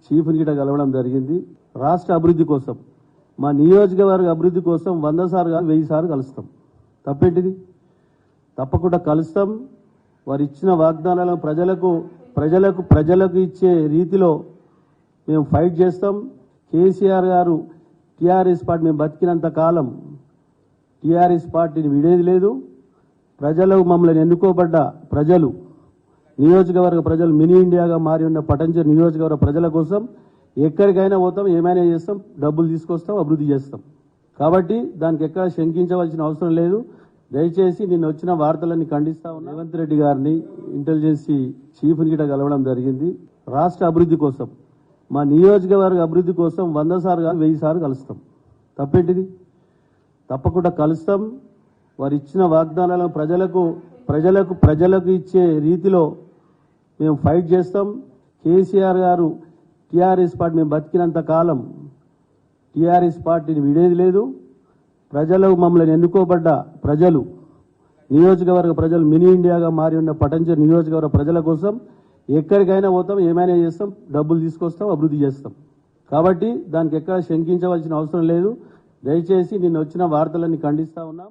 Chief ని కలవడం జరిగింది. రాష్ట్ర అభివృద్ధి కోసం, మా నియోజకవర్గ అభివృద్ధి కోసం 100 సార్లు కాదు 1000 సార్లు కలుస్తాం. తప్పేంటిది? తప్పకుండా కలుస్తాం. వారు ఇచ్చిన వాగ్దానాలను ప్రజలకు ఇచ్చే రీతిలో మేము ఫైట్ చేస్తాం. కేసీఆర్ గారు టీఆర్ఎస్ పార్టీ మేము బతికినంత కాలం టీఆర్ఎస్ పార్టీని విడేది లేదు. ప్రజలు మమ్మల్ని ఎన్నుకోబడ్డ ప్రజలు, నియోజకవర్గ ప్రజలు, మినీ ఇండియాగా మారి ఉన్న పటంచెరు నియోజకవర్గ ప్రజల కోసం ఎక్కడికైనా పోతాం, ఏమైనా చేస్తాం, డబ్బులు తీసుకొస్తాం, అభివృద్ధి చేస్తాం. కాబట్టి దానికి ఎక్కడ శంకించవలసిన అవసరం లేదు. దయచేసి నిన్న వచ్చిన వార్తలన్నీ ఖండిస్తా ఉన్నా. రేవంత్ రెడ్డి గారిని ఇంటెలిజెన్సీ చీఫ్ ని కలవడం జరిగింది. రాష్ట్ర అభివృద్ధి కోసం, మా నియోజకవర్గ అభివృద్ధి కోసం 100 సార్లు కాదు 1000 సార్లు కలుస్తాం. తప్పేంటిది? తప్పకుండా కలుస్తాం. వారు ఇచ్చిన వాగ్దానాలను ప్రజలకు ఇచ్చే రీతిలో మేము ఫైట్ చేస్తాం. కేసీఆర్ గారు టీఆర్ఎస్ పార్టీ మేము బతికినంత కాలం టీఆర్ఎస్ పార్టీని విడేది లేదు. ప్రజలు మమ్మల్ని ఎన్నుకోబడ్డ ప్రజలు, నియోజకవర్గ ప్రజలు, మినీ ఇండియాగా మారి ఉన్న పటంచెరు నియోజకవర్గ ప్రజల కోసం ఎక్కడికైనా పోతాం, ఏమైనా చేస్తాం, డబ్బులు తీసుకొస్తాం, అభివృద్ధి చేస్తాం. కాబట్టి దానికి ఎక్కడ శంకించవలసిన అవసరం లేదు. దయచేసి నిన్న వచ్చిన వార్తలన్నీ ఖండిస్తా ఉన్నాం.